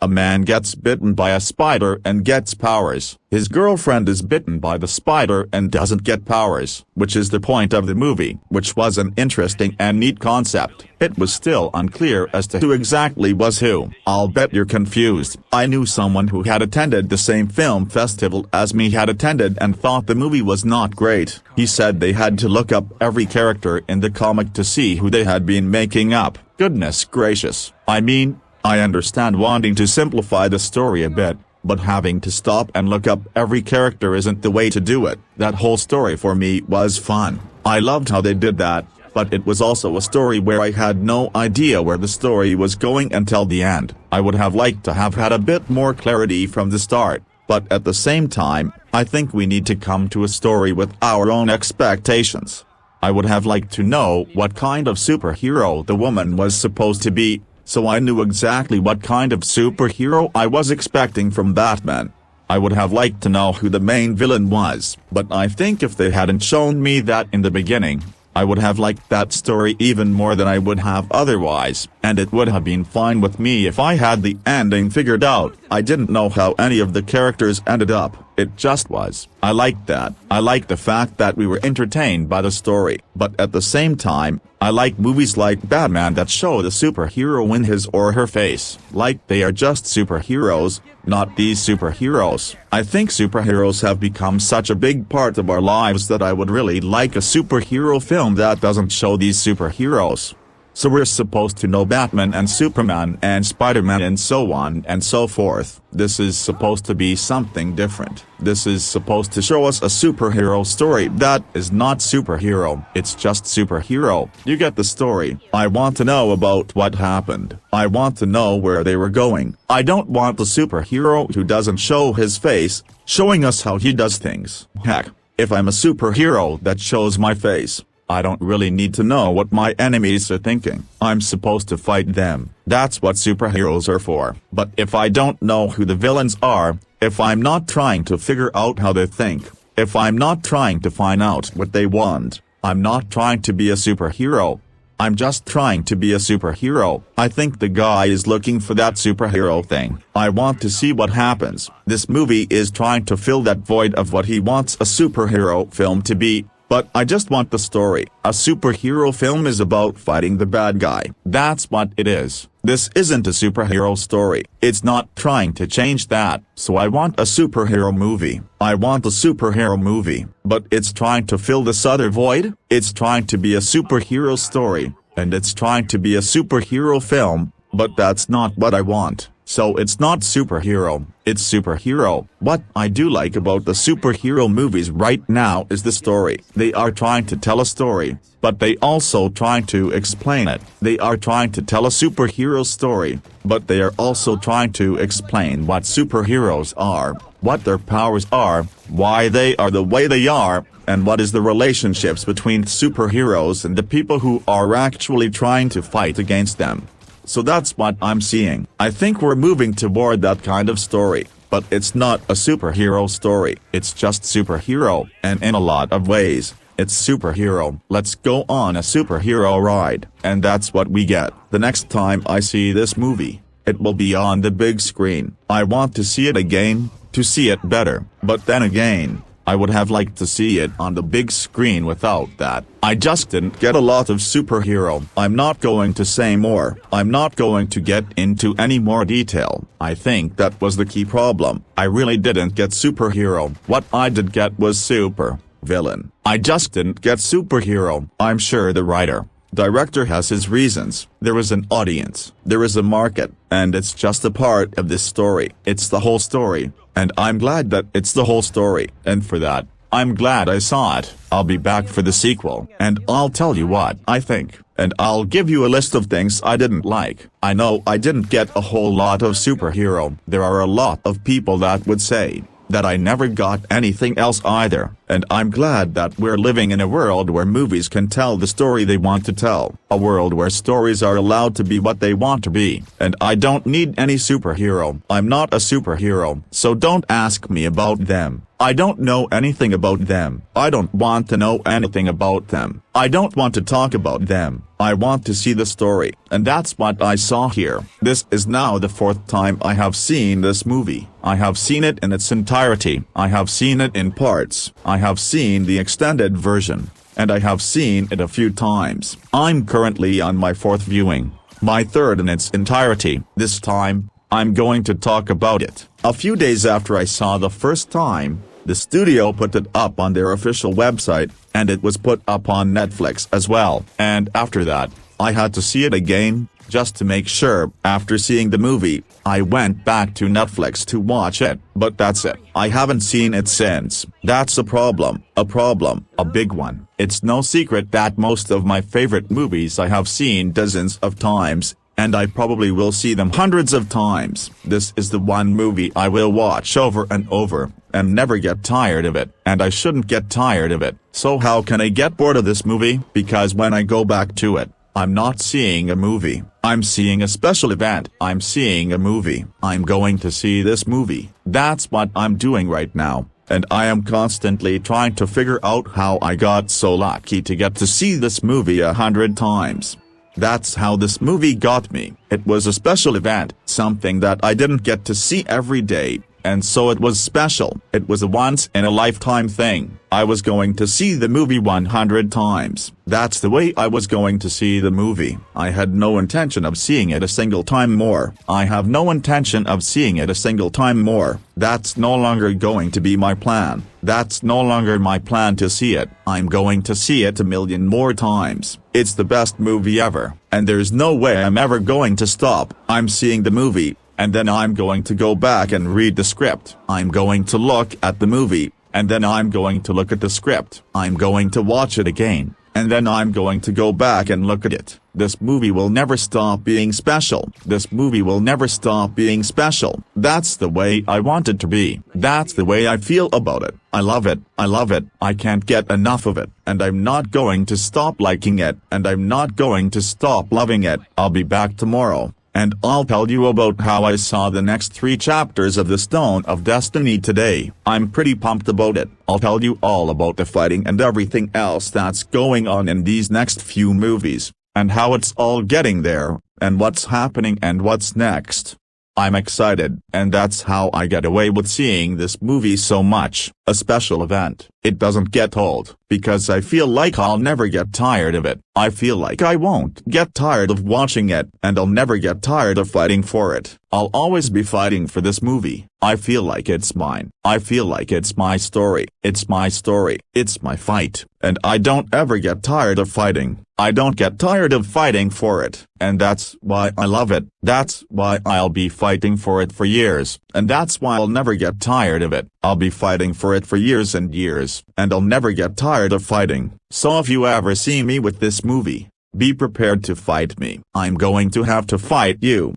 A man gets bitten by a spider and gets powers. His girlfriend is bitten by the spider and doesn't get powers, which is the point of the movie, which was an interesting and neat concept. It was still unclear as to who exactly was who. I'll bet you're confused. I knew someone who had attended the same film festival as me had attended and thought the movie was not great. He said they had to look up every character in the comic to see who they had been making up. Goodness gracious. I mean, I understand wanting to simplify the story a bit, but having to stop and look up every character isn't the way to do it. That whole story for me was fun. I loved how they did that, but it was also a story where I had no idea where the story was going until the end. I would have liked to have had a bit more clarity from the start, but at the same time, I think we need to come to a story with our own expectations. I would have liked to know what kind of superhero the woman was supposed to be, so I knew exactly what kind of superhero I was expecting from Batman. I would have liked to know who the main villain was, but I think if they hadn't shown me that in the beginning, I would have liked that story even more than I would have otherwise, and it would have been fine with me if I had the ending figured out. I didn't know how any of the characters ended up, it just was. I liked that. I liked the fact that we were entertained by the story, but at the same time, I like movies like Batman that show the superhero in his or her face, like they are just superheroes, not these superheroes. I think superheroes have become such a big part of our lives that I would really like a superhero film that doesn't show these superheroes. So we're supposed to know Batman and Superman and Spider-Man and so on and so forth. This is supposed to be something different. This is supposed to show us a superhero story that is not superhero, it's just superhero. You get the story. I want to know about what happened. I want to know where they were going. I don't want a superhero who doesn't show his face, showing us how he does things. Heck, if I'm a superhero that shows my face, I don't really need to know what my enemies are thinking. I'm supposed to fight them. That's what superheroes are for. But if I don't know who the villains are, if I'm not trying to figure out how they think, if I'm not trying to find out what they want, I'm not trying to be a superhero. I'm just trying to be a superhero. I think the guy is looking for that superhero thing. I want to see what happens. This movie is trying to fill that void of what he wants a superhero film to be. But I just want the story. A superhero film is about fighting the bad guy. That's what it is. This isn't a superhero story. It's not trying to change that. So I want a superhero movie. I want a superhero movie. But it's trying to fill this other void. It's trying to be a superhero story. And it's trying to be a superhero film. But that's not what I want. So it's not superhero, it's superhero. What I do like about the superhero movies right now is the story. They are trying to tell a story, but they also trying to explain it. They are trying to tell a superhero story, but they are also trying to explain what superheroes are, what their powers are, why they are the way they are, and what is the relationships between superheroes and the people who are actually trying to fight against them. So that's what I'm seeing. I think we're moving toward that kind of story, but it's not a superhero story. It's just superhero, and in a lot of ways, it's superhero. Let's go on a superhero ride, and that's what we get. The next time I see this movie, it will be on the big screen. I want to see it again, to see it better, but then again, I would have liked to see it on the big screen without that. I just didn't get a lot of superhero. I'm not going to say more. I'm not going to get into any more detail. I think that was the key problem. I really didn't get superhero. What I did get was super villain. I just didn't get superhero. I'm sure the director has his reasons. There is an audience, there is a market, and it's just a part of this story. It's the whole story, and I'm glad that it's the whole story, and for that, I'm glad I saw it. I'll be back for the sequel, and I'll tell you what I think, and I'll give you a list of things I didn't like. I know I didn't get a whole lot of superhero. There are a lot of people that would say that I never got anything else either, and I'm glad that we're living in a world where movies can tell the story they want to tell, a world where stories are allowed to be what they want to be, and I don't need any superhero. I'm not a superhero, so don't ask me about them. I don't know anything about them. I don't want to know anything about them. I don't want to talk about them. I want to see the story, and that's what I saw here. This is now the 4th time I have seen this movie. I have seen it in its entirety. I have seen it in parts. I have seen the extended version. And I have seen it a few times. I'm currently on my 4th viewing. My 3rd in its entirety. This time, I'm going to talk about it. A few days after I saw the first time, the studio put it up on their official website, and it was put up on Netflix as well. And after that, I had to see it again, just to make sure. After seeing the movie, I went back to Netflix to watch it, but that's it. I haven't seen it since. That's a problem, a big one. It's no secret that most of my favorite movies I have seen dozens of times, and I probably will see them hundreds of times. This is the one movie I will watch over and over, and never get tired of it, and I shouldn't get tired of it. So how can I get bored of this movie? Because when I go back to it, I'm not seeing a movie. I'm seeing a special event. I'm seeing a movie. I'm going to see this movie. That's what I'm doing right now. And I am constantly trying to figure out how I got so lucky to get to see this movie 100 times. That's how this movie got me. It was a special event, something that I didn't get to see every day, and so it was special. It was a once-in-a-lifetime thing. I was going to see the movie 100 times. That's the way I was going to see the movie. I had no intention of seeing it a single time more. I have no intention of seeing it a single time more. That's no longer going to be my plan. That's no longer my plan to see it. I'm going to see it a million more times. It's the best movie ever, and there's no way I'm ever going to stop. I'm seeing the movie, and then I'm going to go back and read the script. I'm going to look at the movie, and then I'm going to look at the script. I'm going to watch it again, and then I'm going to go back and look at it. This movie will never stop being special. This movie will never stop being special. That's the way I want it to be. That's the way I feel about it. I love it. I love it. I can't get enough of it. And I'm not going to stop liking it. And I'm not going to stop loving it. I'll be back tomorrow, and I'll tell you about how I saw the next 3 chapters of the Stone of Destiny today. I'm pretty pumped about it. I'll tell you all about the fighting and everything else that's going on in these next few movies, and how it's all getting there, and what's happening and what's next. I'm excited, and that's how I get away with seeing this movie so much. A special event. It doesn't get old, because I feel like I'll never get tired of it. I feel like I won't get tired of watching it, and I'll never get tired of fighting for it. I'll always be fighting for this movie. I feel like it's mine. I feel like it's my story. It's my story. It's my fight. And I don't ever get tired of fighting. I don't get tired of fighting for it. And that's why I love it. That's why I'll be fighting for it for years. And that's why I'll never get tired of it. I'll be fighting for it for years and years. And I'll never get tired of fighting. So if you ever see me with this movie, be prepared to fight me. I'm going to have to fight you.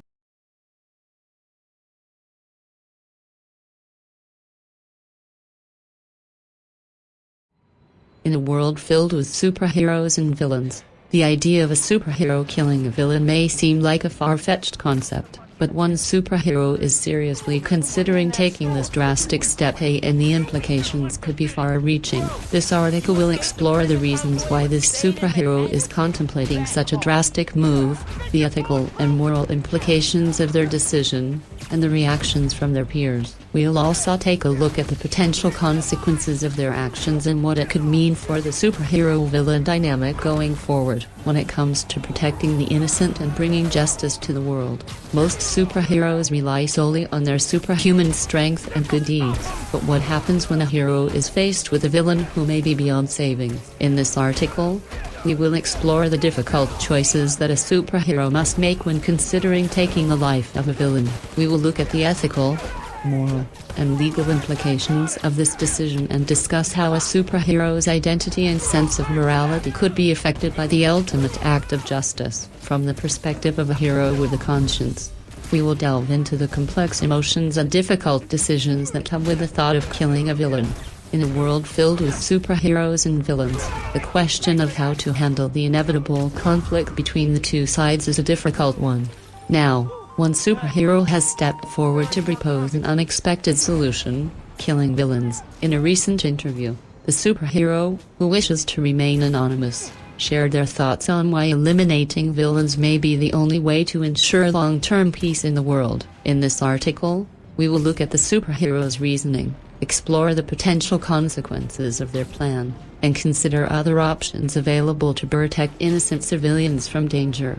In a world filled with superheroes and villains, the idea of a superhero killing a villain may seem like a far-fetched concept, but one superhero is seriously considering taking this drastic step, and the implications could be far-reaching. This article will explore the reasons why this superhero is contemplating such a drastic move, the ethical and moral implications of their decision, and the reactions from their peers. We'll also take a look at the potential consequences of their actions and what it could mean for the superhero-villain dynamic going forward, when it comes to protecting the innocent and bringing justice to the world. Most superheroes rely solely on their superhuman strength and good deeds, but what happens when a hero is faced with a villain who may be beyond saving? In this article, we will explore the difficult choices that a superhero must make when considering taking the life of a villain. We will look at the ethical, moral, and legal implications of this decision and discuss how a superhero's identity and sense of morality could be affected by the ultimate act of justice, from the perspective of a hero with a conscience. We will delve into the complex emotions and difficult decisions that come with the thought of killing a villain. In a world filled with superheroes and villains, the question of how to handle the inevitable conflict between the two sides is a difficult one. Now, one superhero has stepped forward to propose an unexpected solution: killing villains. In a recent interview, the superhero, who wishes to remain anonymous, shared their thoughts on why eliminating villains may be the only way to ensure long-term peace in the world. In this article, we will look at the superheroes' reasoning, explore the potential consequences of their plan, and consider other options available to protect innocent civilians from danger.